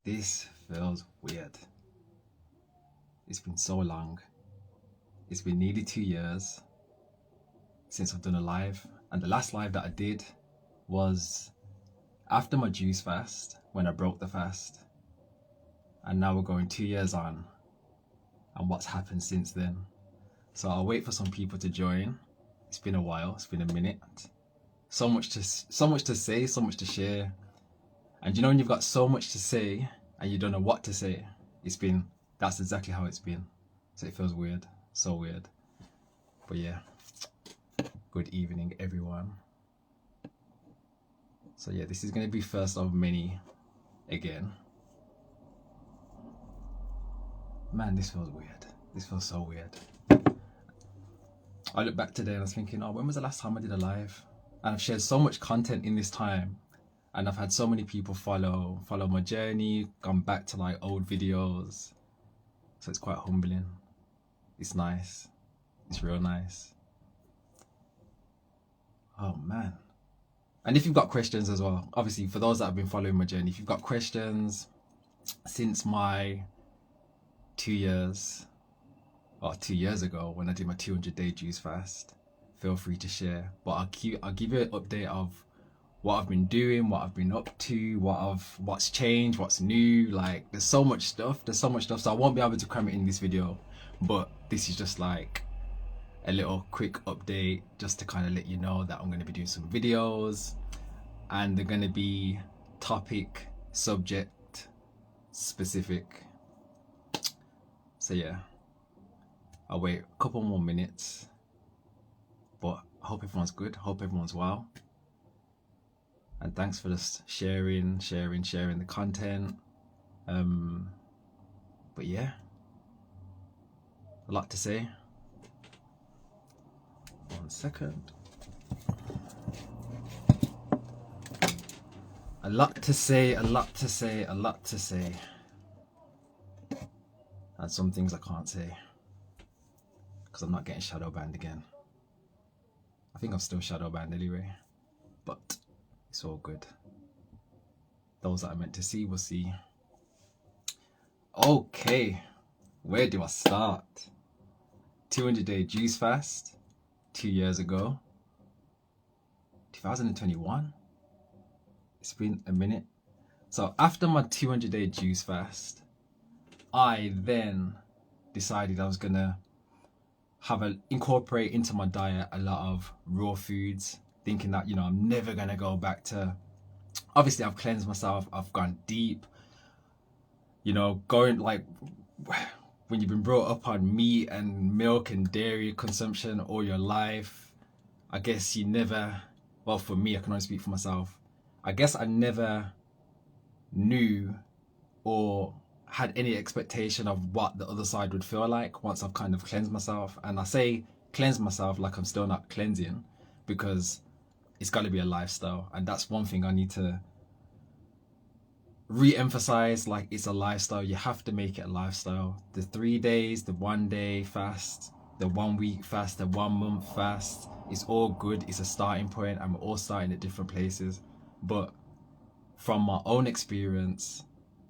This feels weird. It's been so long. It's been nearly 2 years since I've done a live. And the last live that I did was after my juice fast, when I broke the fast. And now we're going 2 years on and what's happened since then. So I'll wait for some people to join. It's been a while, it's been a minute. So much to say, so much to share. And you know when you've got so much to say and you don't know what to say, that's exactly how it's been. So it feels weird, so weird. But yeah, good evening everyone. So yeah, this is going to be first of many again. Man, this feels weird. This feels so weird. I look back today and I was thinking, oh, when was the last time I did a live? And I've shared so much content in this time. And I've had so many people follow my journey, gone back to like old videos. So it's quite humbling. It's nice. It's real nice. Oh man. And if you've got questions as well, obviously for those that have been following my journey, if you've got questions since my 2 years, or 2 years ago when I did my 200-day juice fast, feel free to share. But I'll give you an update of what I've been doing, what I've been up to, what's changed, what's new. Like there's so much stuff, so I won't be able to cram it in this video, but this is just like a little quick update just to kind of let you know that I'm going to be doing some videos and they're going to be topic, subject specific. So yeah, I'll wait a couple more minutes, but I hope everyone's good, hope everyone's well. And thanks for just sharing the content. But yeah, a lot to say. 1 second. A lot to say. And some things I can't say because I'm not getting shadow banned again. I think I'm still shadow banned anyway, but it's all good. Those that are meant to see will see. Okay, where do I start? 200-day juice fast 2 years ago, 2021. It's been a minute. So after my 200-day juice fast, I then decided I was gonna incorporate into my diet a lot of raw foods, thinking that, you know, I'm never gonna go back to, obviously I've cleansed myself, I've gone deep, you know, going like, when you've been brought up on meat and milk and dairy consumption all your life, I guess you never, well for me, I can only speak for myself, I guess I never knew or had any expectation of what the other side would feel like once I've kind of cleansed myself. And I say cleanse myself like I'm still not cleansing, because it's got to be a lifestyle, and that's one thing I need to re-emphasize. Like, it's a lifestyle. You have to make it a lifestyle. The 3 days, the 1 day fast, the 1 week fast, the 1 month fast, it's all good. It's a starting point, and we're all starting at different places. But from my own experience,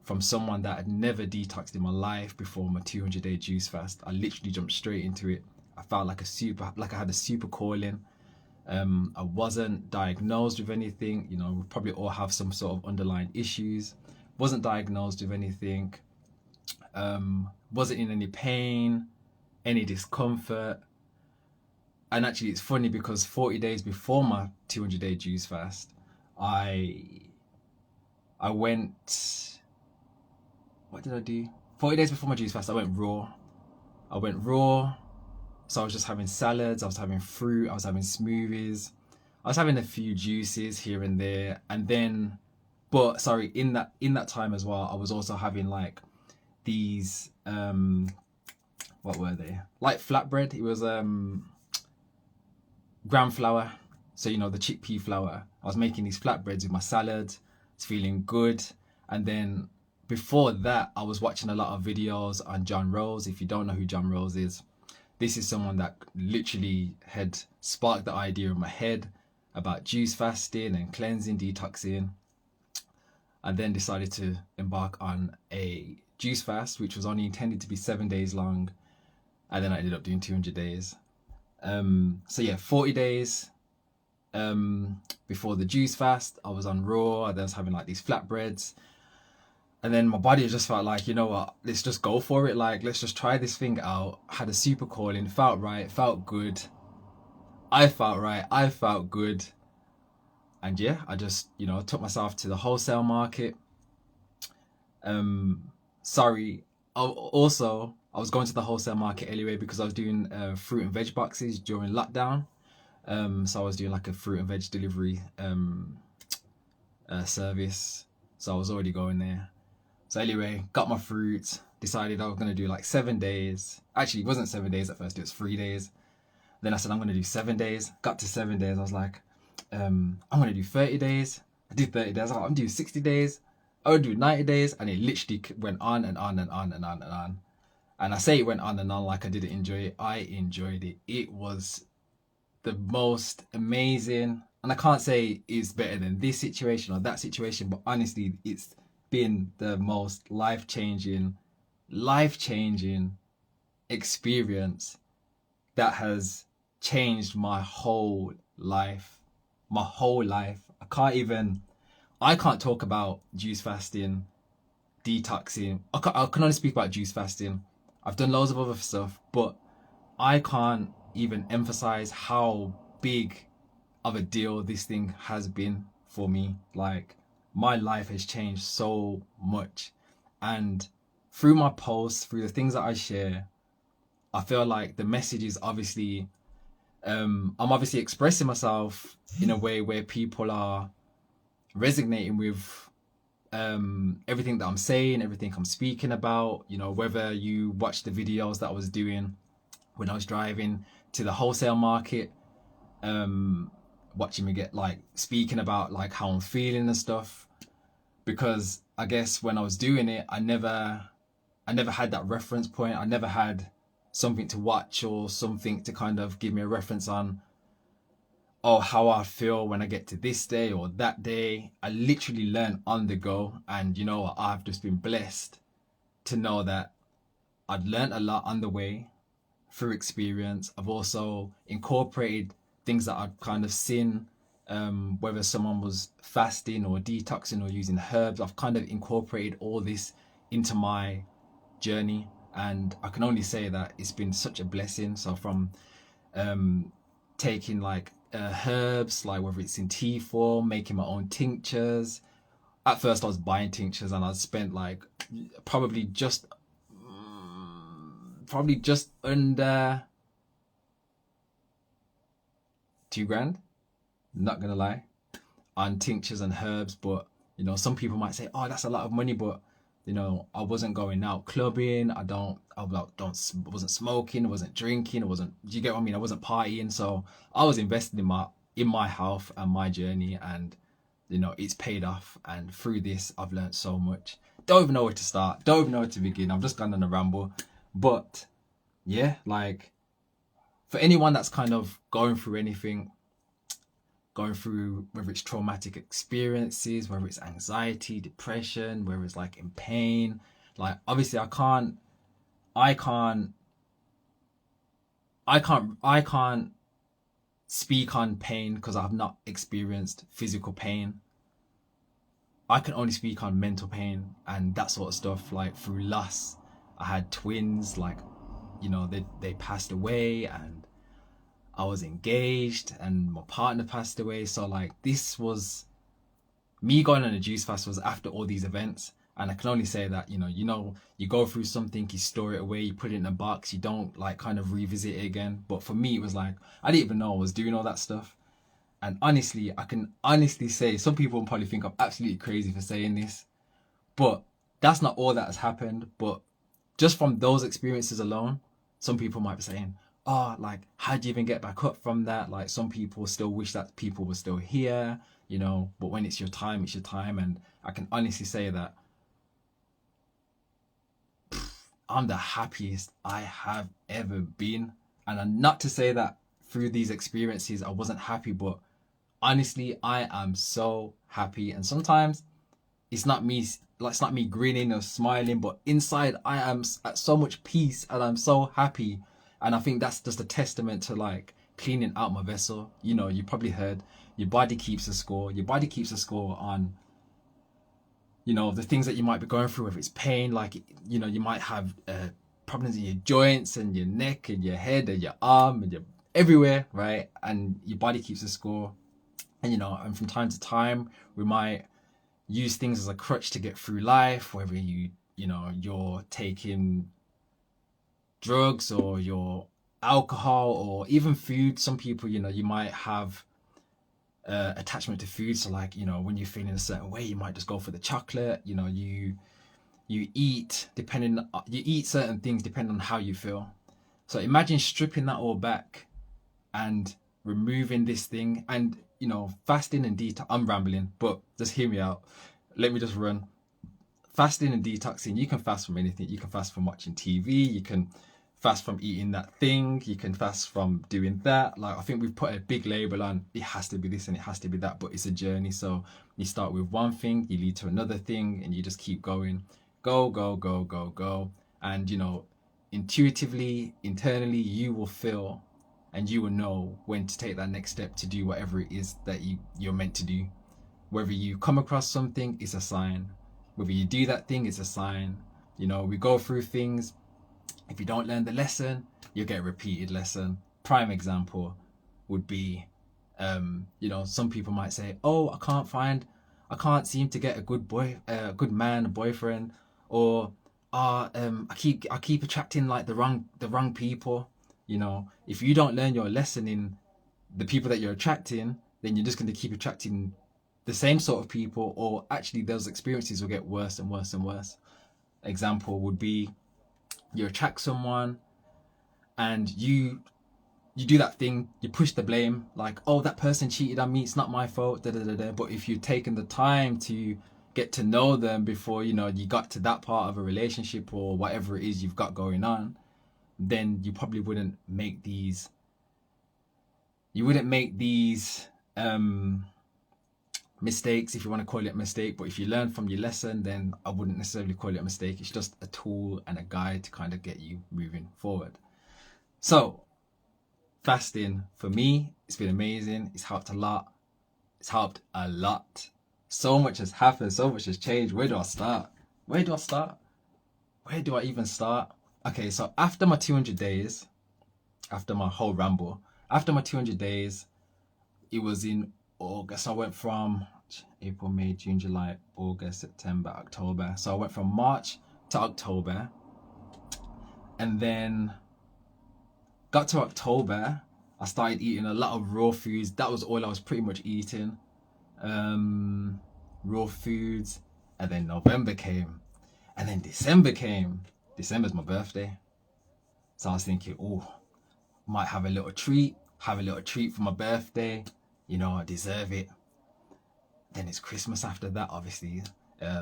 from someone that had never detoxed in my life before my 200-day juice fast, I literally jumped straight into it. I felt like I had a super calling. I wasn't diagnosed with anything. You know, we probably all have some sort of underlying issues. Wasn't diagnosed with anything. Wasn't in any pain, any discomfort. And actually it's funny because 40 days before my 200-day juice fast, I went, what did I do? 40 days before my juice fast, I went raw. So I was just having salads, I was having fruit, I was having smoothies, I was having a few juices here and there. And then, in that time as well, I was also having like these, what were they? Like flatbread. It was gram flour. So, you know, the chickpea flour. I was making these flatbreads with my salad. It's feeling good. And then before that, I was watching a lot of videos on John Rose. If you don't know who John Rose is, this is someone that literally had sparked the idea in my head about juice fasting and cleansing, detoxing. and then decided to embark on a juice fast, which was only intended to be 7 days long, and then I ended up doing 200 days. So yeah, 40 days before the juice fast, I was on raw. I was having like these flatbreads, and then my body just felt like, you know what, let's just go for it. Like, let's just try this thing out. Had a super calling, felt right, felt good. I felt right, I felt good. And yeah, I just, took myself to the wholesale market. Sorry. Also, I was going to the wholesale market anyway because I was doing fruit and veg boxes during lockdown. So I was doing like a fruit and veg delivery service. So I was already going there. So anyway, got my fruit, decided I was going to do like 7 days. Actually, it wasn't 7 days at first, it was 3 days. Then I said, I'm going to do 7 days. Got to 7 days. I was like, I'm going to do 30 days. I did 30 days. I was like, I'm doing 60 days. I would do 90 days. And it literally went on and on and on and on and on. And I say it went on and on like I didn't enjoy it. I enjoyed it. It was the most amazing. And I can't say it's better than this situation or that situation, but honestly, it's been the most life-changing experience that has changed my whole life. I can't talk about juice fasting, detoxing. I can only speak about juice fasting. I've done loads of other stuff, but I can't even emphasize how big of a deal this thing has been for me. Like, my life has changed so much. And through my posts, through the things that I share, I feel like the message is obviously, I'm obviously expressing myself in a way where people are resonating with everything that I'm saying, everything I'm speaking about. Whether you watch the videos that I was doing when I was driving to the wholesale market, watching me get like speaking about like how I'm feeling and stuff, because I guess when I was doing it, I never had that reference point. I never had something to watch or something to kind of give me a reference on, oh, how I feel when I get to this day or that day. I literally learned on the go, and I've just been blessed to know that I'd learned a lot on the way through experience. I've also incorporated things that I'd kind of seen, whether someone was fasting or detoxing or using herbs. I've kind of incorporated all this into my journey, and I can only say that it's been such a blessing. So from taking like herbs, like whether it's in tea form, making my own tinctures. At first I was buying tinctures, and I spent like probably just under $2,000, not gonna lie, on tinctures and herbs. But some people might say, oh, that's a lot of money, but I wasn't going out clubbing. I wasn't smoking, I wasn't drinking, do you get what I mean? I wasn't partying. So I was investing in my health and my journey, and it's paid off. And through this, I've learned so much. Don't even know where to start, don't even know where to begin. I've just gone on a ramble. But yeah, like, for anyone that's kind of going through anything, whether it's traumatic experiences, whether it's anxiety, depression, whether it's like in pain, like obviously I can't speak on pain because I've not experienced physical pain. I can only speak on mental pain and that sort of stuff. Like, through loss, I had twins, like, they passed away, and I was engaged and my partner passed away. So like, this was me going on a juice fast was after all these events. And I can only say that, you go through something, you store it away, you put it in a box, you don't like kind of revisit it again. But for me, it was like, I didn't even know I was doing all that stuff. And honestly, I can honestly say, some people will probably think I'm absolutely crazy for saying this, but that's not all that has happened. But just from those experiences alone, some people might be saying, oh, like, how do you even get back up from that? Like, some people still wish that people were still here, but when it's your time, it's your time. And I can honestly say that I'm the happiest I have ever been. And not to say that through these experiences I wasn't happy, but honestly, I am so happy. And sometimes it's not me, like, it's not me grinning or smiling, but inside I am at so much peace and I'm so happy. And I think that's just a testament to like cleaning out my vessel. You know, you probably heard your body keeps a score. Your body keeps a score on, you know, the things that you might be going through. If it's pain, like, you know, you might have problems in your joints and your neck and your head and your arm and your everywhere, right? And your body keeps a score. And, you know, and from time to time, we might use things as a crutch to get through life, whether you know, you're taking drugs or your alcohol or even food. Some people, you know, you might have attachment to food. So like, you know, when you're feeling a certain way, you might just go for the chocolate. You know, you eat certain things depending on how you feel. So imagine stripping that all back and removing this thing. And, you know, fasting and detox. I'm rambling, but just hear me out. Let me just run. Fasting and detoxing, you can fast from anything. You can fast from watching TV, you can fast from eating that thing, you can fast from doing that. Like, I think we've put a big label on it has to be this and it has to be that, but it's a journey. So you start with one thing, you lead to another thing, and you just keep going. Go. And, you know, intuitively, internally, you will feel and you will know when to take that next step to do whatever it is that you're meant to do. Whether you come across something, it's a sign. Whether you do that thing, it's a sign. You know, we go through things. If you don't learn the lesson, you'll get a repeated lesson. Prime example would be, you know, some people might say, oh, I can't seem to get a good man, a boyfriend, or I keep attracting like the wrong people. You know, if you don't learn your lesson in the people that you're attracting, then you're just going to keep attracting the same sort of people, or actually those experiences will get worse and worse and worse. Example would be, you attract someone and you do that thing, you push the blame, like, oh, that person cheated on me, it's not my fault, But if you'd taken the time to get to know them before, you know, you got to that part of a relationship or whatever it is you've got going on, then you probably wouldn't make these mistakes, if you want to call it a mistake. But if you learn from your lesson, then I wouldn't necessarily call it a mistake. It's just a tool and a guide to kind of get you moving forward. So fasting, for me, it's been amazing. It's helped a lot. So much has happened, so much has changed. Where do I start? Where do I even start? Okay, so after my 200 days, after my whole ramble, after my 200 days, it was in August. I went from April, May, June, July, August, September, October. So I went from March to October, and then got to October, I started eating a lot of raw foods. That was all I was pretty much eating, raw foods. And then November came, and then December came. December's my birthday, so I was thinking, oh, might have a little treat for my birthday. You know, I deserve it. Then it's Christmas after that, obviously,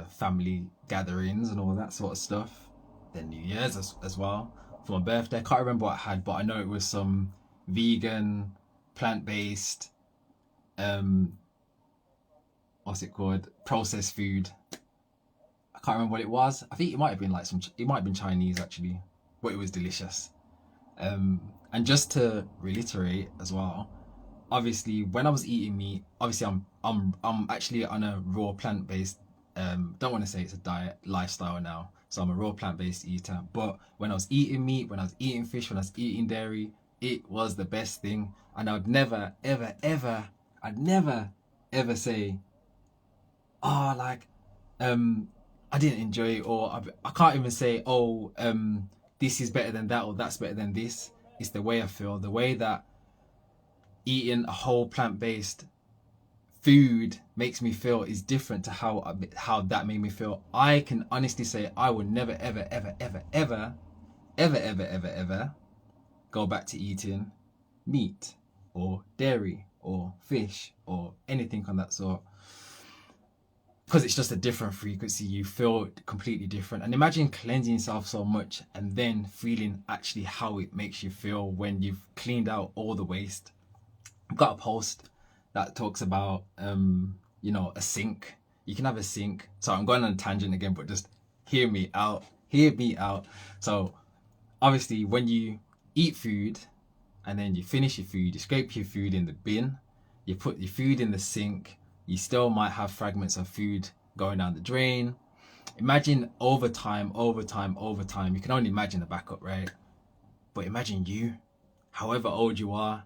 family gatherings and all that sort of stuff. Then New Year's as well. For my birthday, I can't remember what I had, but I know it was some vegan, plant-based, what's it called? Processed food. I can't remember what it was. I think it might have been it might have been Chinese actually, but it was delicious. And just to reiterate as well, obviously when I was eating meat, obviously I'm actually on a raw plant-based, don't want to say it's a diet, lifestyle now. So I'm a raw plant-based eater. But when I was eating meat, when I was eating fish, when I was eating dairy, it was the best thing. And I'd never ever say, oh, like, I didn't enjoy it, or I can't even say, oh, this is better than that, or that's better than this. It's the way I feel, the way that eating a whole plant-based food makes me feel is different to how that made me feel. I can honestly say I would never ever go back to eating meat or dairy or fish or anything on that sort, because it's just a different frequency. You feel completely different. And imagine cleansing yourself so much and then feeling actually how it makes you feel when you've cleaned out all the waste. I've got a post that talks about, you know, a sink. You can have a sink. So I'm going on a tangent again, but just hear me out. Hear me out. So obviously when you eat food and then you finish your food, you scrape your food in the bin, you put your food in the sink, you still might have fragments of food going down the drain. Imagine over time, you can only imagine the backup, right? But imagine you, however old you are,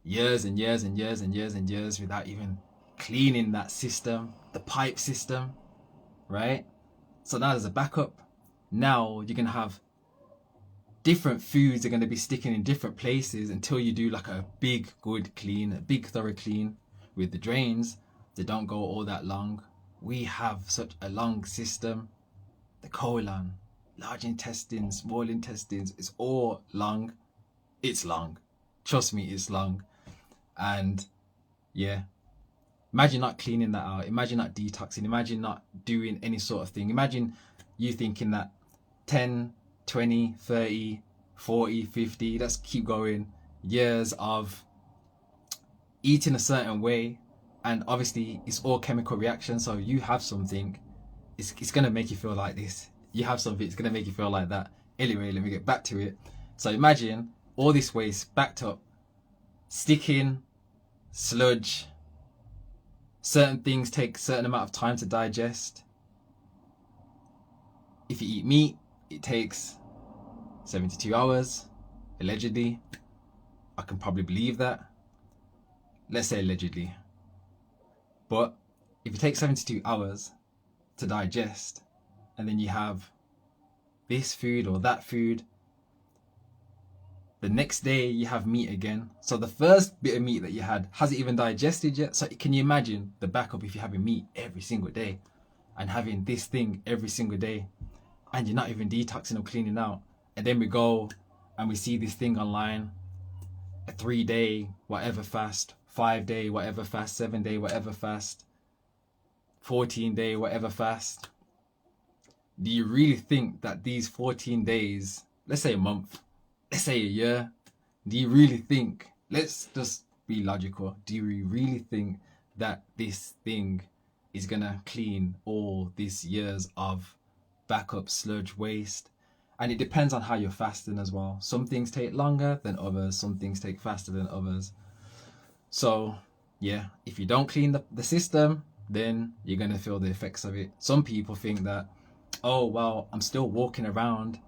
years and years and years and years and years without even cleaning that system, the pipe system, right? So now there's a backup. Now you're gonna have different foods are going to be sticking in different places until you do like a big good clean, a big thorough clean with the drains. They don't go all that long. We have such a long system. The colon, large intestine, small intestines, it's all long. It's long. Trust me, it's long. And yeah, imagine not cleaning that out. Imagine not detoxing. Imagine not doing any sort of thing. Imagine you thinking that 10, 20, 30, 40, 50, let's keep going, years of eating a certain way, and obviously it's all chemical reaction. So you have something, it's gonna make you feel like this. You have something, it's gonna make you feel like that. Anyway, let me get back to it. So imagine all this waste backed up, sticking, sludge. Certain things take a certain amount of time to digest. If you eat meat, it takes 72 hours, allegedly. I can probably believe that. Let's say allegedly. But if it takes 72 hours to digest, and then you have this food or that food, the next day you have meat again. So the first bit of meat that you had hasn't even digested yet. So can you imagine the backup if you're having meat every single day and having this thing every single day, and you're not even detoxing or cleaning out? And then we go and we see this thing online, a 3-day whatever fast, 5-day whatever fast, 7-day whatever fast, 14-day whatever fast. Do you really think that these 14 days, let's say a month, let's say a year, do you really think, let's just be logical, do you really think that this thing is gonna clean all these years of backup sludge waste? And it depends on how you're fasting as well. Some things take longer than others, some things take faster than others. So yeah, if you don't clean the system, then you're gonna feel the effects of it. Some people think that, oh well, I'm still walking around,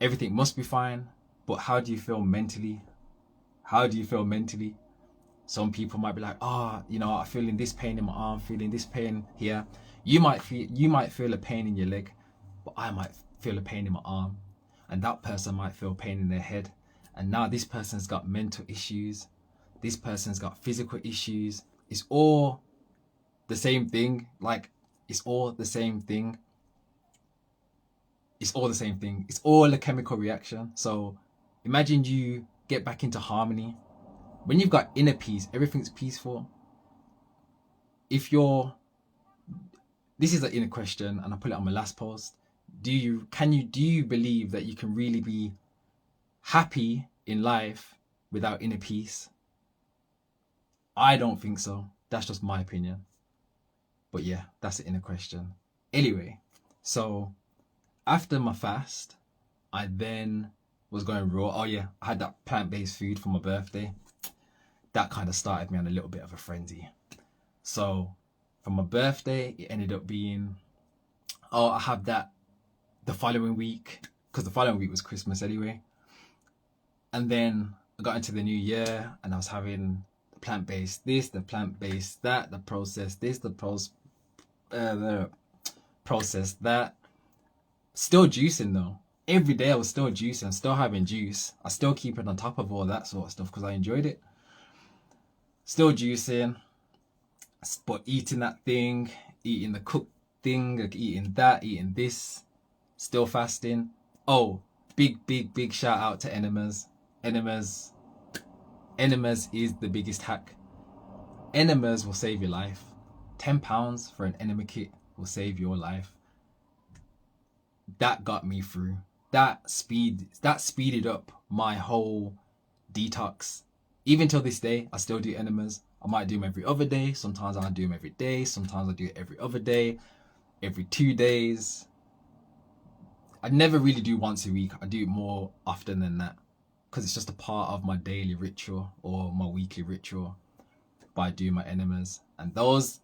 everything must be fine. But how do you feel mentally? How do you feel mentally? Some people might be like, oh, you know, I'm feeling this pain in my arm, feeling this pain here. You might feel a pain in your leg, but I might feel a pain in my arm, and that person might feel pain in their head. And now this person's got mental issues, this person's got physical issues. It's all the same thing. Like, it's all the same thing. It's all the same thing. It's all a chemical reaction. So imagine you get back into harmony. When you've got inner peace, everything's peaceful. If you're, this is an inner question, and I put it on my last post. Do you believe that you can really be happy in life without inner peace? I don't think so. That's just my opinion. But yeah, that's the inner question. Anyway, so after my fast, I then was going raw. Oh yeah, I had that plant-based food for my birthday. That kind of started me on a little bit of a frenzy. So for my birthday, it ended up being, oh, I have that the following week, because the following week was Christmas anyway. And then I got into the new year and I was having the plant-based this, the plant-based that, the processed this, the processed that. Still juicing though. Every day I was still juicing, still having juice. I still keep it on top of all that sort of stuff because I enjoyed it. Still juicing, but eating that thing, eating the cooked thing, like eating that, eating this, still fasting. Oh, big shout out to Enemas. Enemas is the biggest hack. Enemas will save your life. £10 for an enema kit will save your life. That got me through. That speeded up my whole detox. Even till this day, I still do enemas. I might do them every other day. Sometimes I do them every day. Sometimes I do it every other day, every 2 days. I never really do once a week. I do it more often than that because it's just a part of my daily ritual or my weekly ritual by doing my enemas. And those,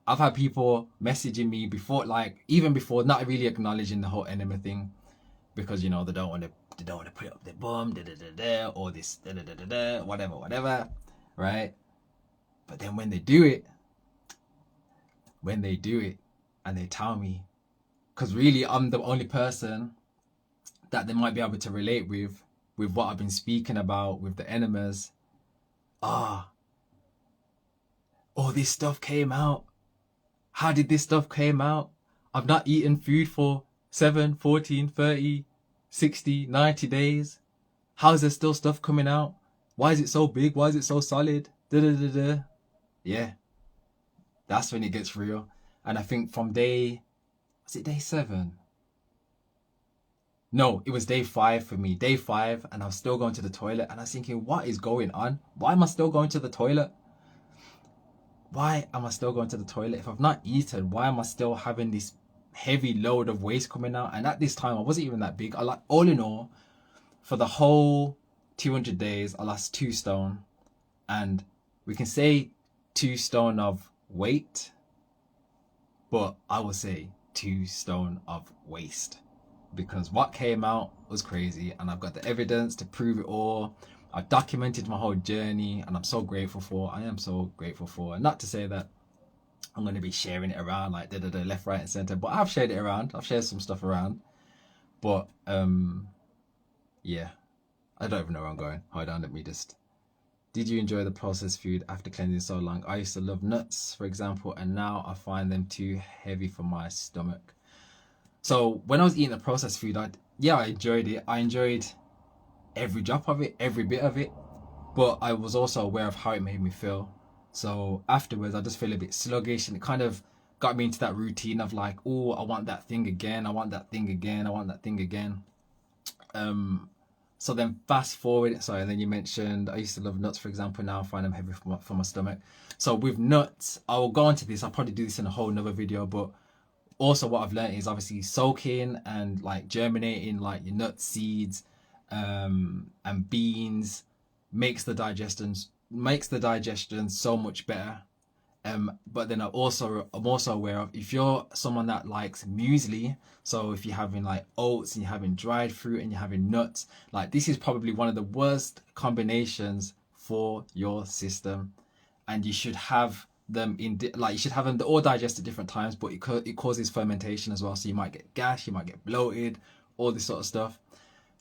I've had people messaging me before, like even before, not really acknowledging the whole enema thing, because you know they don't want to put it up their bum, or this, whatever, right? But then when they do it, and they tell me, because really I'm the only person that they might be able to relate with what I've been speaking about with the enemas. Oh, this stuff came out. How did this stuff came out? I've not eaten food for 7, 14, 30, 60, 90 days. How is there still stuff coming out? Why is it so big? Why is it so solid? Yeah, that's when it gets real. And I think from day 7? No, it was day 5 for me. Day 5, and I was still going to the toilet, and I was thinking, what is going on? Why am I still going to the toilet? Why am I still going to the toilet? If I've not eaten, why am I still having this heavy load of waste coming out? And at this time, I wasn't even that big. All in all, for the whole 200 days, I lost 2 stone. And we can say 2 stone of weight, but I would say 2 stone of waste. Because what came out was crazy, and I've got the evidence to prove it all. I documented my whole journey, and I'm so grateful for. I am so grateful for. And not to say that I'm going to be sharing it around like left, right, and center, but I've shared it around. I've shared some stuff around. But yeah, I don't even know where I'm going. Hold on, let me just. Did you enjoy the processed food after cleansing so long? I used to love nuts, for example, and now I find them too heavy for my stomach. So when I was eating the processed food, I enjoyed it. I enjoyed every drop of it, every bit of it, but I was also aware of how it made me feel. So afterwards, I just feel a bit sluggish, and it kind of got me into that routine of like, oh, I want that thing again. I want that thing again. I want that thing again. So then fast forward. Sorry, and then you mentioned I used to love nuts, for example. Now I find them heavy for my stomach. So with nuts, I will go into this. I'll probably do this in a whole nother video, but also what I've learned is obviously soaking and like germinating like your nuts, seeds, and beans makes the digestion so much better. But then I'm also aware of, if you're someone that likes muesli, so if you're having like oats and you're having dried fruit and you're having nuts, like this is probably one of the worst combinations for your system, and you should have them all digest at different times, but it causes fermentation as well, so you might get gas, you might get bloated, all this sort of stuff.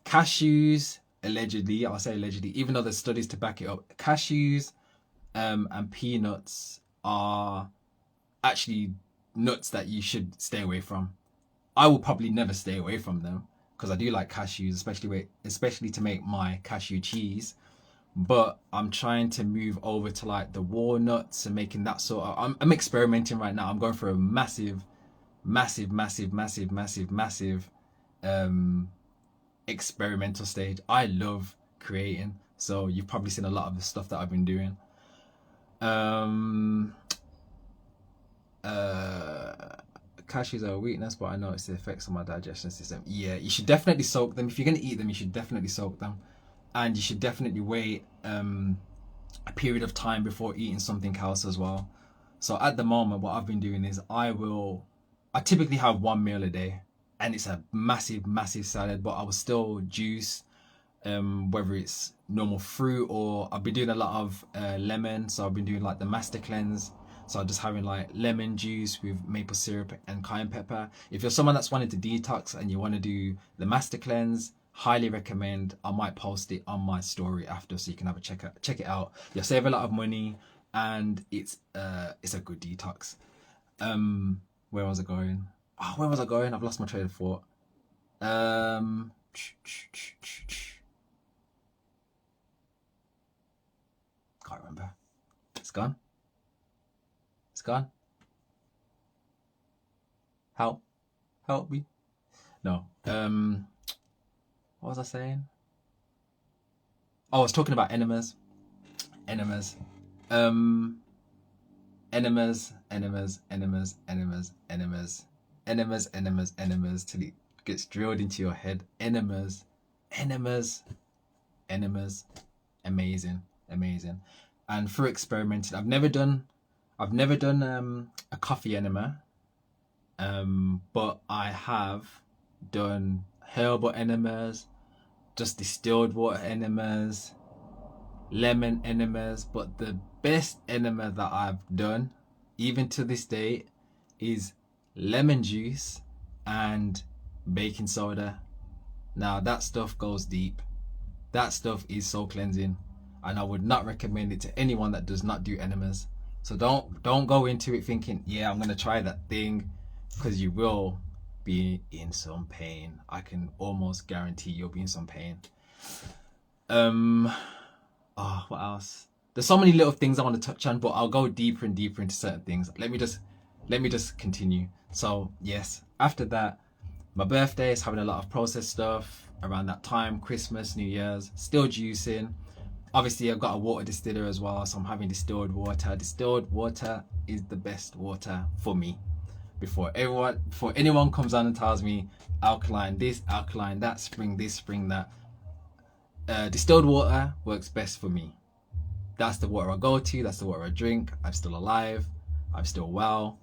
Cashews, allegedly, I'll say allegedly, even though there's studies to back it up, cashews and peanuts are actually nuts that you should stay away from. I will probably never stay away from them because I do like cashews, especially to make my cashew cheese. But I'm trying to move over to like the walnuts and making that sort of. I'm experimenting right now. I'm going for a massive experimental stage. I love creating, so you've probably seen a lot of the stuff that I've been doing. Cashews are a weakness, but I notice the effects on my digestion system. Yeah, you should definitely soak them. If you're going to eat them, you should definitely soak them. And you should definitely wait a period of time before eating something else as well. So at the moment, what I've been doing is I typically have 1 meal a day, and it's a massive salad, but I will still juice, whether it's normal fruit or I've been doing a lot of lemon. So I've been doing like the master cleanse. So I'm just having like lemon juice with maple syrup and cayenne pepper. If you're someone that's wanting to detox and you want to do the master cleanse, highly recommend. I might post it on my story after, so you can have a check it out. You'll save a lot of money, and it's a good detox. Where was I going? I've lost my train of thought. Can't remember. It's gone. Help me. No. What was I saying? Oh, I was talking about enemas. Enemas, enemas, enemas, enemas, enemas, enemas, enemas, enemas, till it gets drilled into your head. Enemas, enemas, enemas. Amazing, amazing. And through experimenting, I've never done a coffee enema, but I have done herbal enemas, just distilled water enemas, lemon enemas. But the best enema that I've done, even to this day, is lemon juice and baking soda. Now that stuff goes deep. That stuff is so cleansing, and I would not recommend it to anyone that does not do enemas. So don't go into it thinking, yeah, I'm gonna try that thing, because you will be in some pain. I can almost guarantee you'll be in some pain. What else? There's so many little things I want to touch on, but I'll go deeper and deeper into certain things. Let me just continue. So yes, after that, my birthday is having a lot of processed stuff around that time. Christmas, New Year's, still juicing. Obviously I've got a water distiller as well, so I'm having distilled water. Distilled water is the best water for me. Before anyone comes on and tells me alkaline this, alkaline that, spring this, spring that, distilled water works best for me. That's the water I go to, that's the water I drink. I'm still alive, I'm still well.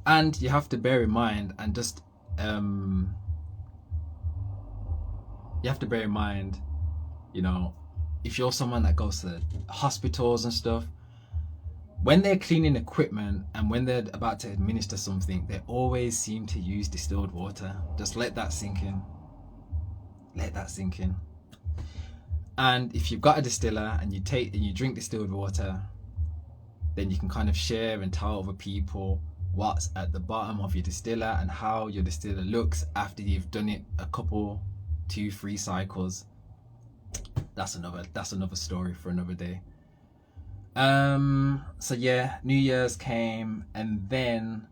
And you have to bear in mind, and just you have to bear in mind, you know, if you're someone that goes to hospitals and stuff, when they're cleaning equipment and when they're about to administer something, they always seem to use distilled water. Just let that sink in. Let that sink in. And if you've got a distiller and you drink distilled water, then you can kind of share and tell other people what's at the bottom of your distiller and how your distiller looks after you've done it a couple, 2-3 cycles. That's another story for another day. So yeah, New Year's came, and then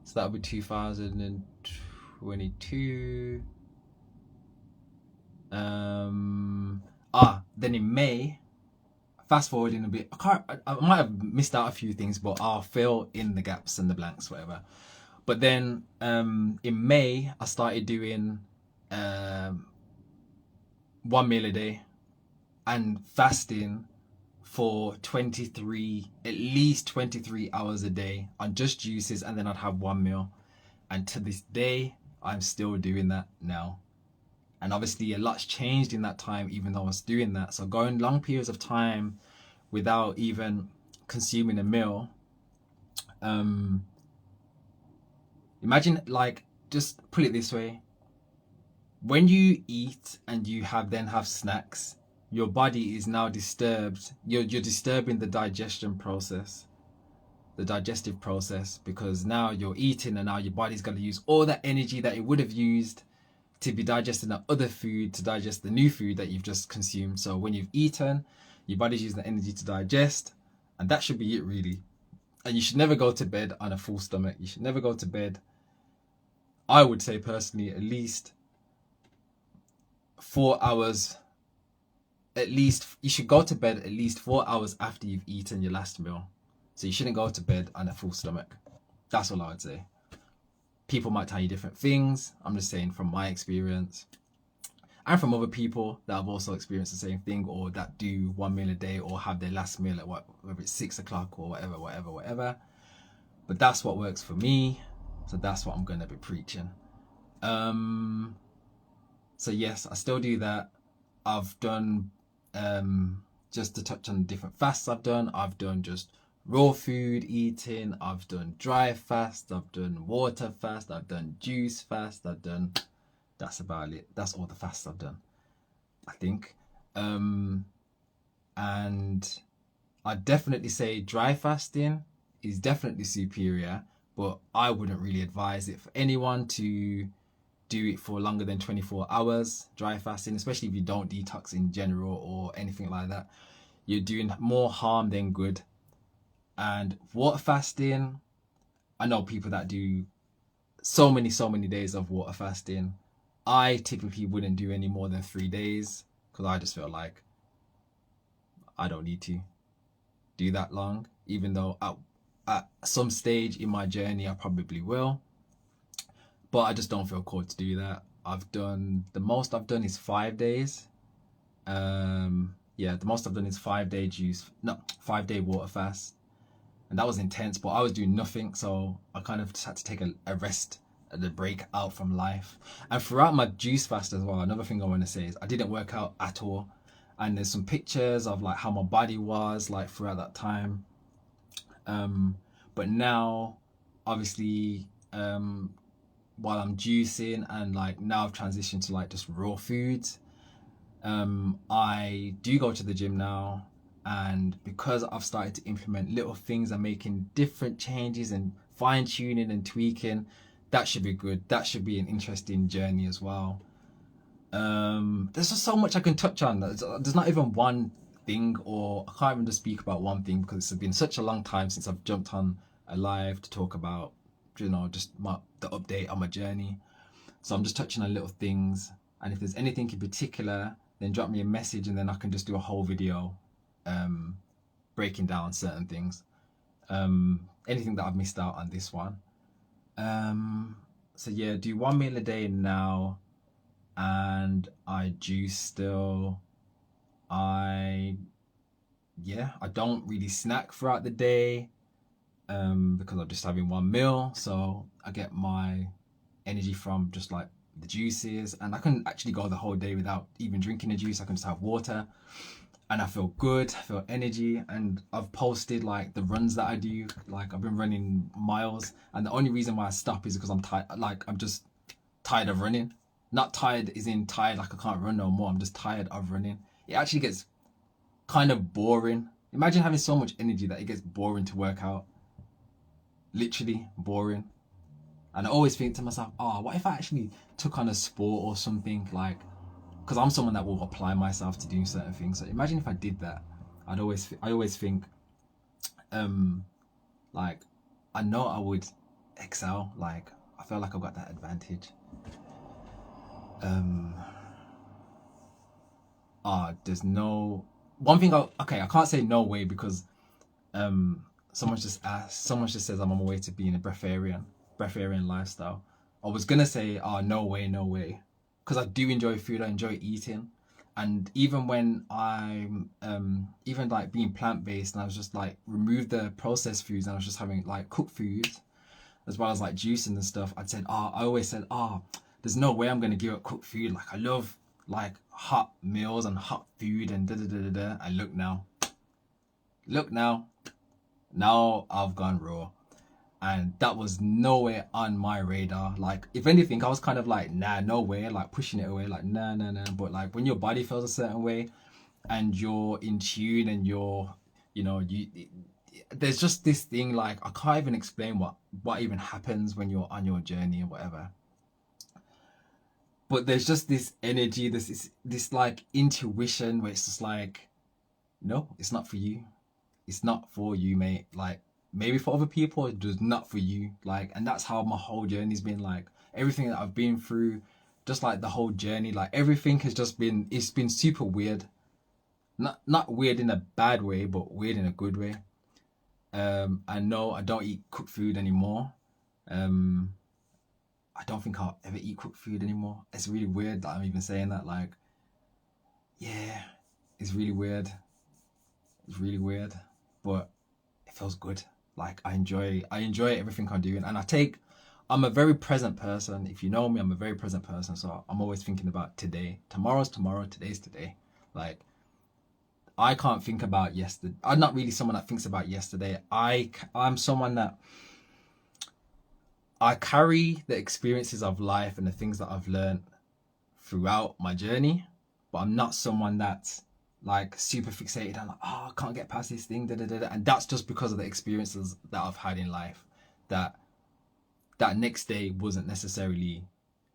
so that'll be 2022. Then in May, fast forwarding a bit, I might have missed out a few things, but I'll fill in the gaps and the blanks, whatever. But then in May, I started doing 1 meal a day and fasting for at least 23 hours a day on just juices, and then I'd have 1 meal. And to this day, I'm still doing that now. And obviously a lot's changed in that time, even though I was doing that. So going long periods of time without even consuming a meal, imagine, like, just put it this way: when you eat and you then have snacks, your body is now disturbed. You're disturbing the digestive process, because now you're eating, and now your body's going to use all that energy that it would have used to be digesting that other food, to digest the new food that you've just consumed. So when you've eaten, your body's using the energy to digest, and that should be it, really. And you should never go to bed on a full stomach. You should never go to bed, I would say personally, at least 4 hours. You should go to bed at least 4 hours after you've eaten your last meal. So you shouldn't go to bed on a full stomach. That's all I would say. People might tell you different things. I'm just saying from my experience, and from other people that have also experienced the same thing, or that do 1 meal a day, or have their last meal at whether it's 6 o'clock or whatever. But that's what works for me. So that's what I'm going to be preaching. So yes, I still do that. I've done, just to touch on the different fasts I've done just raw food eating, I've done dry fast, I've done water fast, I've done juice fast, that's about it. That's all the fasts I've done, I think. And I definitely say dry fasting is definitely superior, but I wouldn't really advise it for anyone to do it for longer than 24 hours, dry fasting, especially if you don't detox in general or anything like that. You're doing more harm than good. And water fasting, I know people that do so many days of water fasting. I typically wouldn't do any more than 3 days, because I just feel like I don't need to do that long, even though at some stage in my journey I probably will, but I just don't feel called to do that. The most I've done is 5 days. Yeah, the most I've done is 5 day 5 day water fast, and that was intense, but I was doing nothing, so I kind of just had to take a rest, the break out from life. And throughout my juice fast as well, another thing I want to say is I didn't work out at all, and there's some pictures of like how my body was like throughout that time. But now, obviously, while I'm juicing and like now I've transitioned to like just raw foods, I do go to the gym now, and because I've started to implement little things and making different changes and fine tuning and tweaking, that should be good. That should be an interesting journey as well. There's just so much I can touch on. There's not even one thing, or I can't even just speak about one thing because it's been such a long time since I've jumped on a live to talk about, you know, just the update on my journey. So I'm just touching on little things, and if there's anything in particular, then drop me a message and then I can just do a whole video breaking down certain things, anything that I've missed out on this one. So yeah, do 1 meal a day now, and I juice still. I don't really snack throughout the day because I'm just having 1 meal, so I get my energy from just like the juices, and I can actually go the whole day without even drinking a juice. I can just have water and I feel good, I feel energy. And I've posted like the runs that I do, like I've been running miles, and the only reason why I stop is because I'm tired. Like I'm just tired of running. Not tired as in tired like I can't run no more, I'm just tired of running. It actually gets kind of boring. Imagine having so much energy that it gets boring to work out. Literally boring. And I always think to myself, oh, what if I actually took on a sport or something, like, because I'm someone that will apply myself to doing certain things. So imagine if I did that. I always think, like, I know I would excel. Like, I feel like I've got that advantage. There's no one thing. I can't say no way because someone just says I'm on my way to being a breatharian lifestyle. I was gonna say, no way, because I do enjoy food. I enjoy eating, and even when I'm even like being plant-based, and I was just like remove the processed foods and I was just having like cooked foods as well as like juicing and stuff, I always said, there's no way I'm gonna give up cooked food. Like I love like hot meals and hot food and and look now I've gone raw. And that was nowhere on my radar. Like, if anything, I was kind of like, nah, no way, like pushing it away, like, nah. But like, when your body feels a certain way and you're in tune and there's just this thing, like, I can't even explain what even happens when you're on your journey or whatever. But there's just this energy, this like intuition where it's just like, no, it's not for you. It's not for you, mate. Like, maybe for other people, it's just not for you. Like, and that's how my whole journey's been. Like, everything that I've been through, just like the whole journey, like everything has just been, it's been super weird. Not weird in a bad way, but weird in a good way. I know I don't eat cooked food anymore. I don't think I'll ever eat cooked food anymore. It's really weird that I'm even saying that. Like, yeah, it's really weird. It's really weird, but it feels good. Like, I enjoy everything I'm doing, and I'm a very present person. If you know me, I'm a very present person. So I'm always thinking about today. Tomorrow's tomorrow, today's today. Like, I can't think about yesterday. I'm not really someone that thinks about yesterday. I'm someone that I carry the experiences of life and the things that I've learned throughout my journey, but I'm not someone that's like super fixated on like, I can't get past this thing, and that's just because of the experiences that I've had in life. That next day wasn't necessarily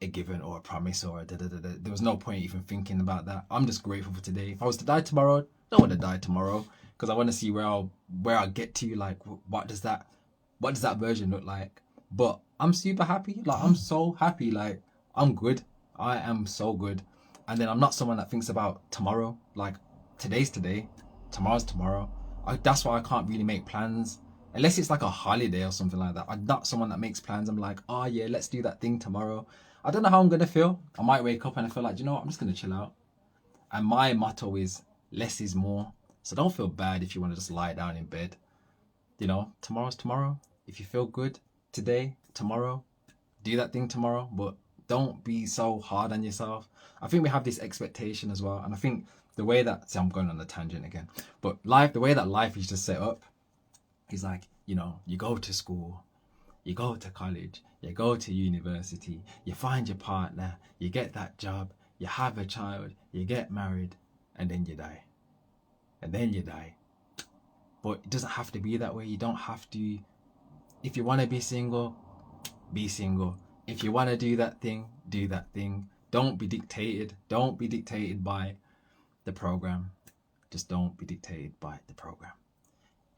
a given or a promise or there was no point even thinking about that. I'm just grateful for today. If I was to die tomorrow, I don't want to die tomorrow, because I want to see where I'll get to. Like, what does that version look like? But I'm super happy. Like, I'm so happy. Like, I'm good. I am so good. And then I'm not someone that thinks about tomorrow. Like, today's today. tomorrow's tomorrow. That's why I can't really make plans unless it's like a holiday or something like that. I'm not someone that makes plans. I'm like, oh yeah, let's do that thing tomorrow. I don't know how I'm gonna feel. I might wake up and I feel like, you know what, I'm just gonna chill out. And my motto is less is more. So don't feel bad if you want to just lie down in bed. You know, tomorrow's tomorrow. If you feel good today, tomorrow, do that thing tomorrow. But don't be so hard on yourself. I think we have this expectation as well. And I think the way that, see, I'm going on a tangent again. But life, the way that life is just set up is like, you know, you go to school, you go to college, you go to university, you find your partner, you get that job, you have a child, you get married, and then you die. And then you die. But it doesn't have to be that way. You don't have to. If you want to be single, be single. If you want to do that thing, do that thing. Don't be dictated. Don't be dictated by the program. Just don't be dictated by the program.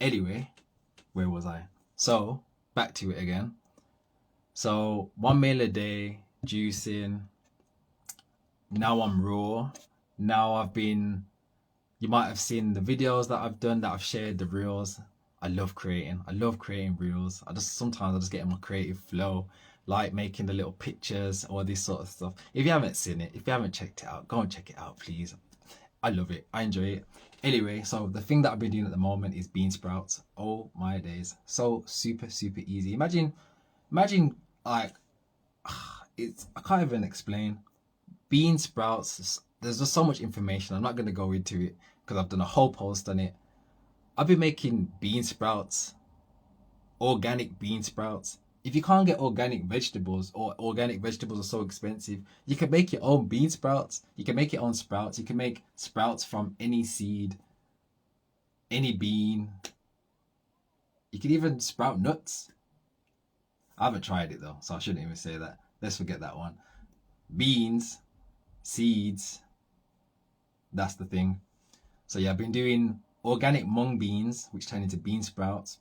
Anyway, where was I? So, back to it again. So, 1 meal a day, juicing. Now I'm raw. Now I've been... You might have seen the videos that I've done, that I've shared, the reels. I love creating reels. Sometimes I just get in my creative flow, like making the little pictures, all this sort of stuff. If you haven't seen it, if you haven't checked it out, go and check it out, please. I love it. I enjoy it. Anyway, so the thing that I've been doing at the moment is bean sprouts. Oh my days. So super, super easy. Imagine like, I can't even explain. Bean sprouts, there's just so much information. I'm not going to go into it because I've done a whole post on it. I've been making bean sprouts, organic bean sprouts. If you can't get organic vegetables, or organic vegetables are so expensive, you can make your own bean sprouts. You can make your own sprouts. You can make sprouts from any seed, any bean. You can even sprout nuts. I haven't tried it though, so I shouldn't even say that. Let's forget that one. Beans, seeds, that's the thing. So yeah, I've been doing organic mung beans, which turn into bean sprouts.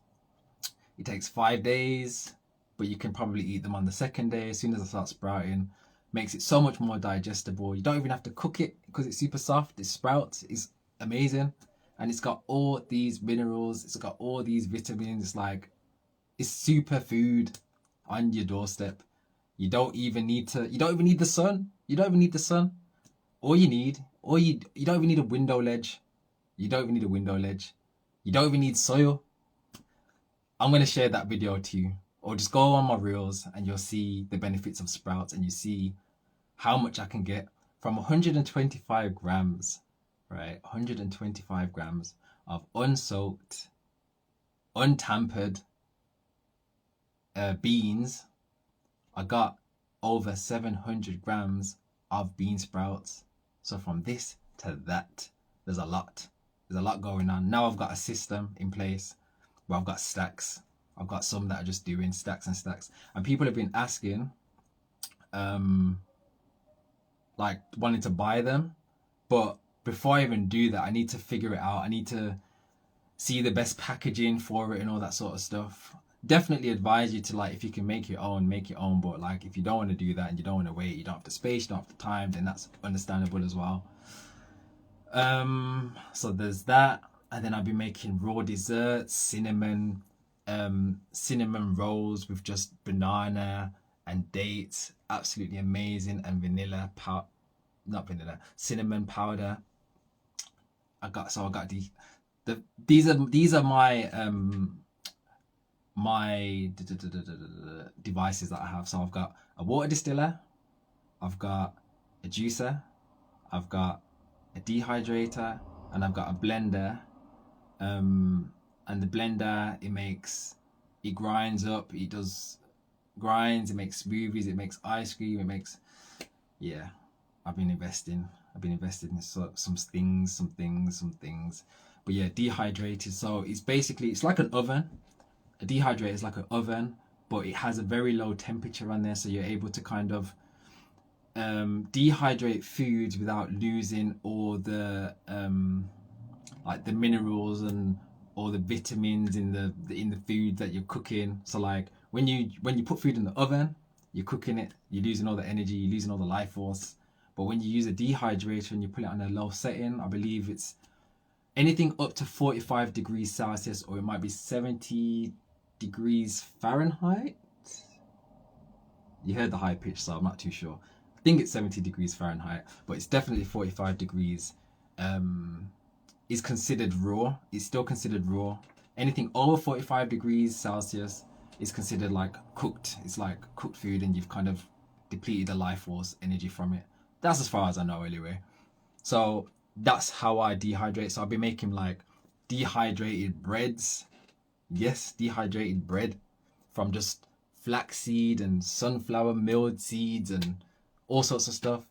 It takes 5 days, but you can probably eat them on the second day as soon as I start sprouting. Makes it so much more digestible. You don't even have to cook it because it's super soft. It sprouts, it's amazing. And it's got all these minerals, it's got all these vitamins. It's like, it's super food on your doorstep. You don't even need the sun. You don't even need the sun. All you need, you don't even need a window ledge. You don't even need a window ledge. You don't even need soil. I'm going to share that video to you. Or just go on my reels and you'll see the benefits of sprouts, and you see how much I can get from 125 grams, right? 125 grams of unsoaked, untampered beans. I got over 700 grams of bean sprouts. So from this to that, there's a lot going on. Now I've got a system in place where I've got stacks. I've got some that are just doing stacks and stacks. And people have been asking, like wanting to buy them. But before I even do that, I need to figure it out. I need to see the best packaging for it and all that sort of stuff. Definitely advise you to, like, if you can make your own, make your own. But like, if you don't want to do that and you don't want to wait, you don't have the space, you don't have the time, then that's understandable as well. So there's that. And then I've been making raw desserts, cinnamon rolls with just banana and dates, absolutely amazing, and cinnamon powder. I got these are my devices that I have. So I've got a water distiller, I've got a juicer, I've got a dehydrator, and I've got a blender. And the blender, it grinds up, it makes smoothies, it makes ice cream, yeah. I've been investing in some things. But yeah, dehydrated. So it's like an oven. A dehydrator is like an oven, but it has a very low temperature on there, so you're able to kind of dehydrate foods without losing all the like the minerals and all the vitamins in the food that you're cooking. So like when you put food in the oven, you're cooking it, you're losing all the energy, you're losing all the life force. But when you use a dehydrator and you put it on a low setting, I believe it's anything up to 45 degrees Celsius, or it might be 70 degrees Fahrenheit. You heard the high pitch, so I'm not too sure. I think it's 70 degrees Fahrenheit, but it's definitely 45 degrees. Is considered raw. It's still considered raw. Anything over 45 degrees Celsius is considered like cooked. It's like cooked food, and you've kind of depleted the life force energy from it. That's as far as I know anyway. So that's how I dehydrate. So I'll be making like dehydrated breads. Yes, dehydrated bread from just flaxseed and sunflower milled seeds and all sorts of stuff.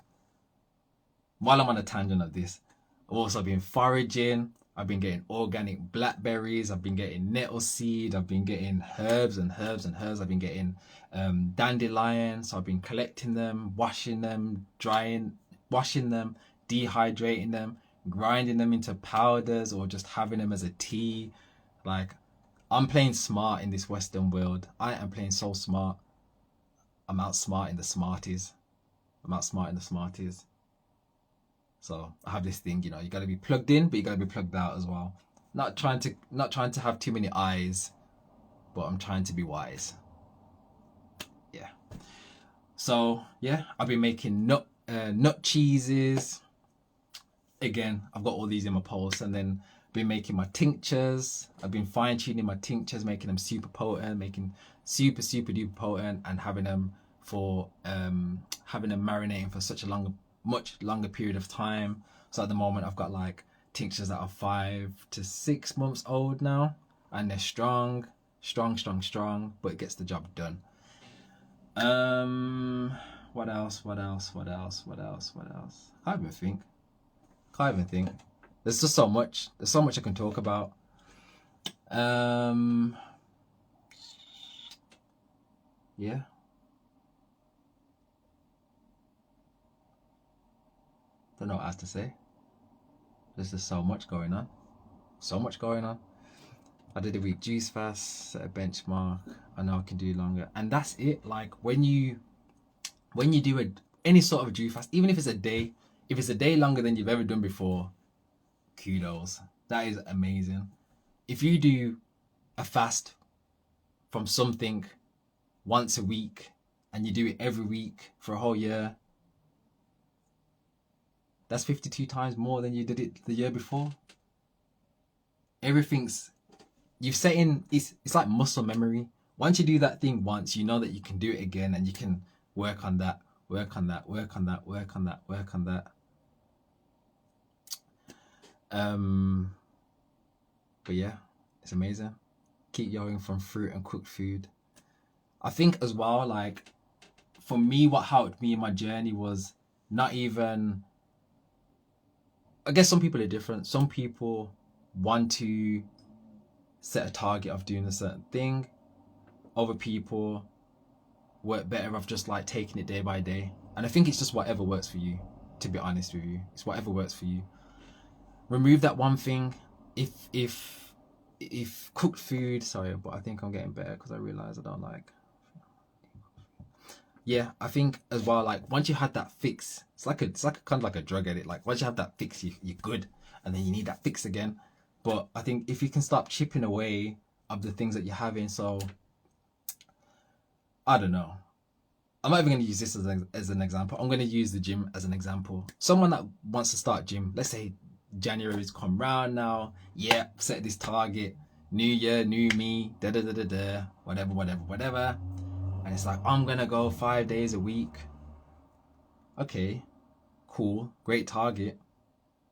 While I'm on a tangent of this, I've also been foraging. I've been getting organic blackberries. I've been getting nettle seed. I've been getting herbs and herbs and herbs. I've been getting dandelions. So I've been collecting them, washing them, washing them, dehydrating them, grinding them into powders, or just having them as a tea. Like, I'm playing smart in this Western world. I am playing so smart. I'm outsmarting the smarties. So I have this thing, you gotta be plugged in, but you gotta be plugged out as well. Not trying to have too many eyes, but I'm trying to be wise. Yeah. So yeah, I've been making nut cheeses. Again, I've got all these in my posts, and then been making my tinctures. I've been fine tuning my tinctures, making them super potent, making super duper potent, and having them marinating for such a much longer period of time. So at the moment I've got like tinctures that are 5 to 6 months old now, and they're strong, but it gets the job done. What else? Can't even think. There's just so much. There's so much I can talk about. Yeah. Don't know what else to say. There's just so much going on. I did a week juice fast, set a benchmark. I know I can do longer, and that's it. Like when you do any sort of juice fast, even if it's a day longer than you've ever done before, kudos. That is amazing. If you do a fast from something once a week, and you do it every week for a whole year, that's 52 times more than you did it the year before. It's like muscle memory. Once you do that thing once, you know that you can do it again, and you can work on that. But yeah, it's amazing. Keep going from fruit and cooked food. I think as well, like for me, what helped me in my journey was not even, I guess some people are different. Some people want to set a target of doing a certain thing. Other people work better of just like taking it day by day. And I think it's just whatever works for you, to be honest with you. It's whatever works for you. Remove that one thing. If cooked food, sorry, but I think I'm getting better because I realize I don't like. Yeah, I think as well, like once you had that fix, it's like kind of like a drug addict. Like once you have that fix, you're good, and then you need that fix again. But I think if you can start chipping away of the things that you're having, so I don't know. I'm not even going to use this as an example. I'm going to use the gym as an example. Someone that wants to start gym, let's say January's come round now. Yeah, set this target. New year, new me, whatever. And it's like, I'm going to go 5 days a week. Okay, cool, great target.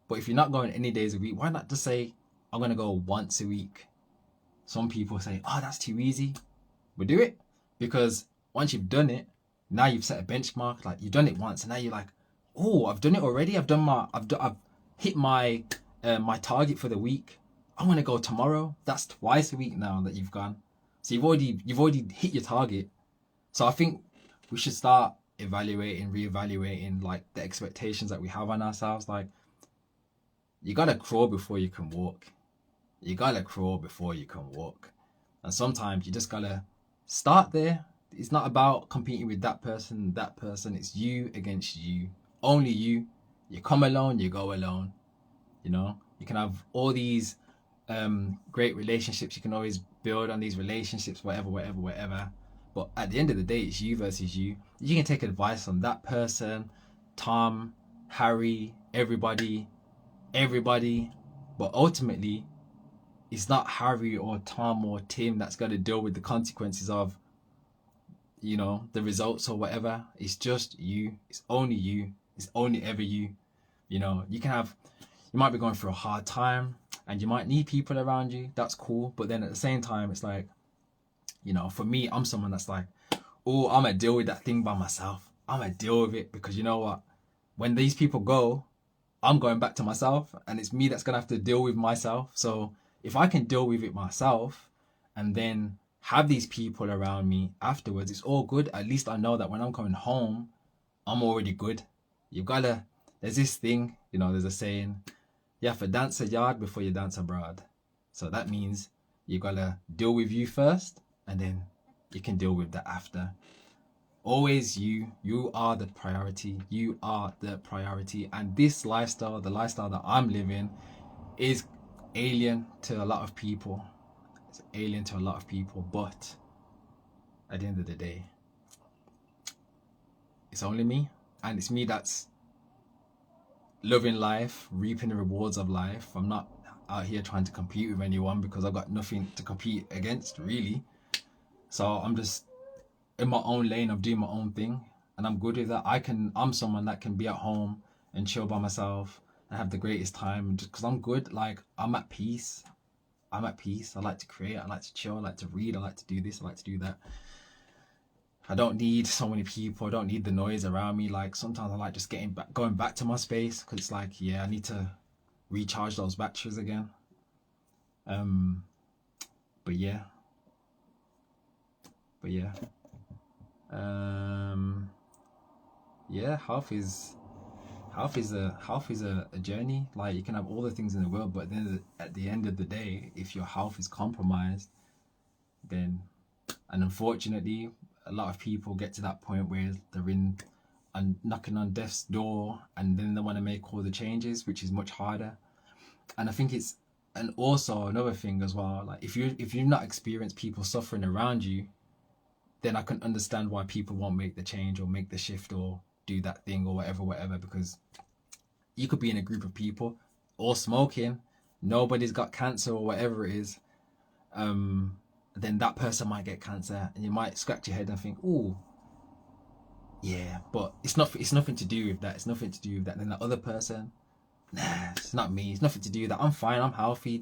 But if you're not going any days a week, why not just say, I'm going to go once a week? Some people say, oh, that's too easy. But do it. Because once you've done it, now you've set a benchmark. Like you've done it once, and now you're like, oh, I've done it already. I've hit my my target for the week. I'm gonna go tomorrow. That's twice a week now that you've gone. So you've already hit your target. So I think we should start reevaluating like the expectations that we have on ourselves. Like you gotta crawl before you can walk. And sometimes you just gotta start there. It's not about competing with that person. It's you against you. Only you. You come alone, you go alone. You know? You can have all these great relationships. You can always build on these relationships, whatever. But at the end of the day, it's you versus you. You can take advice from that person, Tom, Harry, everybody. But ultimately, it's not Harry or Tom or Tim that's going to deal with the consequences of, you know, the results or whatever. It's just you. It's only you. It's only ever you. You know, you might be going through a hard time and you might need people around you. That's cool. But then at the same time, it's like, you know, for me, I'm someone that's like, oh, I'm going to deal with that thing by myself. I'm going to deal with it because you know what? When these people go, I'm going back to myself and it's me that's going to have to deal with myself. So if I can deal with it myself and then have these people around me afterwards, it's all good. At least I know that when I'm coming home, I'm already good. There's this thing, you know, there's a saying, you have to dance a yard before you dance abroad. So that means you gotta deal with you first and then you can deal with that after. Always you are the priority. You are the priority. And this lifestyle, the lifestyle that I'm living, is alien to a lot of people. It's alien to a lot of people, but at the end of the day, it's only me, and it's me that's loving life, reaping the rewards of life. I'm not out here trying to compete with anyone because I've got nothing to compete against, really. So I'm just in my own lane of doing my own thing, and I'm good with that. I'm someone that can be at home and chill by myself and have the greatest time because I'm good. Like, I'm at peace. I like to create. I like to chill. I like to read. I like to do this. I like to do that. I don't need so many people. I don't need the noise around me. Like, sometimes I like just going back to my space because it's like, yeah, I need to recharge those batteries again. But yeah. Yeah, health is a journey. Like, you can have all the things in the world, but then at the end of the day, if your health is compromised, then, and unfortunately, a lot of people get to that point where they're knocking on death's door, and then they want to make all the changes, which is much harder. And I think and also another thing as well, like if you've not experienced people suffering around you, then I can understand why people won't make the change or make the shift or do that thing or whatever, because you could be in a group of people all smoking, nobody's got cancer or whatever it is, then that person might get cancer and you might scratch your head and think, oh yeah, but it's nothing to do with that. It's nothing to do with that. Then the other person, nah, it's not me. It's nothing to do with that. I'm fine. I'm healthy.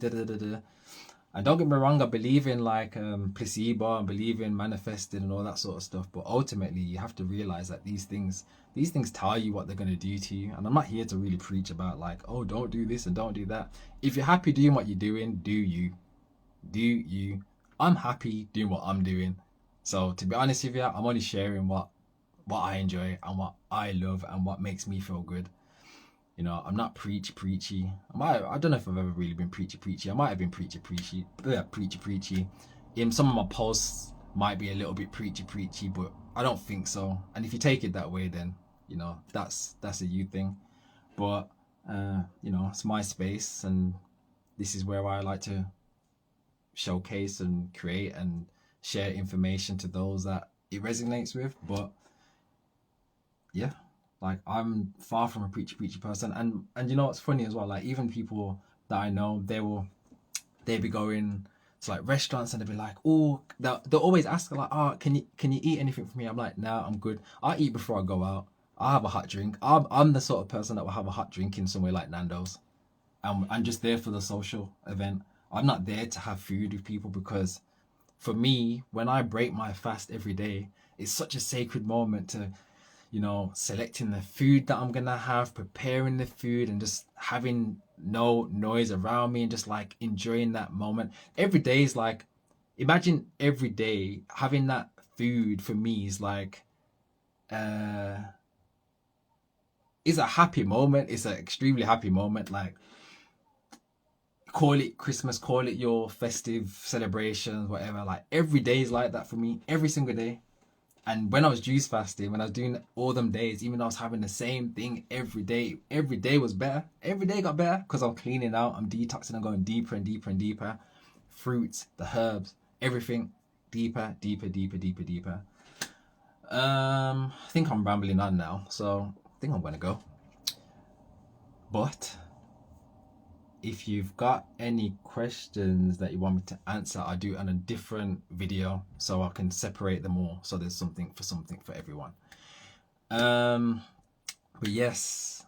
And don't get me wrong, I believe in like placebo and believe in manifesting and all that sort of stuff. But ultimately, you have to realize that these things tell you what they're going to do to you. And I'm not here to really preach about like, oh, don't do this and don't do that. If you're happy doing what you're doing, do you. I'm happy doing what I'm doing. So to be honest with you, I'm only sharing what I enjoy and what I love and what makes me feel good. You know, I'm not preachy. I don't know if I've ever really been preachy. I might have been preachy. In some of my posts might be a little bit preachy, but I don't think so. And if you take it that way, then, you know, that's a you thing. But you know, it's my space, and this is where I like to showcase and create and share information to those that it resonates with. But yeah, like, I'm far from a preachy person, and you know what's funny as well, like, even people that I know, they'd be going to like restaurants and they'd be like, oh, they'll always ask like, oh, can you eat anything for me? I'm like, nah, I'm good. I'll eat before I go out. I'll have a hot drink. I'm the sort of person that will have a hot drink in somewhere like Nando's. I'm just there for the social event. I'm not there to have food with people, because for me, when I break my fast every day, it's such a sacred moment to, you know, selecting the food that I'm gonna have, preparing the food, and just having no noise around me and just like enjoying that moment. Every day is like, imagine every day having that food for me is like, it's a happy moment. It's an extremely happy moment. Like, call it Christmas, call it your festive celebrations, whatever. Like, every day is like that for me, every single day. And when I was juice fasting, when I was doing all them days, even though I was having the same thing every day was better. Every day got better because I'm cleaning out, I'm detoxing, I'm going deeper and deeper and deeper. Fruits, the herbs, everything deeper, deeper, deeper, deeper, deeper. I think I'm rambling on now, so I think I'm gonna go. But if you've got any questions that you want me to answer, I'll do it on a different video so I can separate them all, so there's something for everyone. But yes,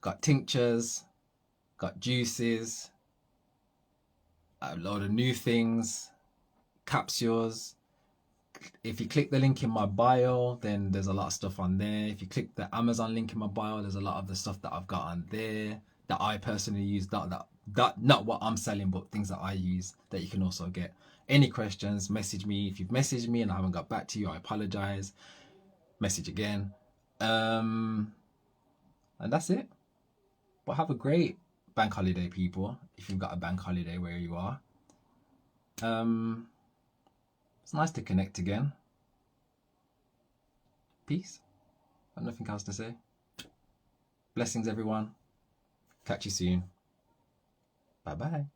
got tinctures, got juices, a load of new things, capsules. If you click the link in my bio, then there's a lot of stuff on there. If you click the Amazon link in my bio, there's a lot of the stuff that I've got on there that I personally use, not what I'm selling, but things that I use that you can also get. Any questions, message me. If you've messaged me and I haven't got back to you, I apologize. Message again. And that's it. But have a great bank holiday, people, if you've got a bank holiday where you are. It's nice to connect again. Peace. I've nothing else to say. Blessings, everyone. Catch you soon. Bye-bye.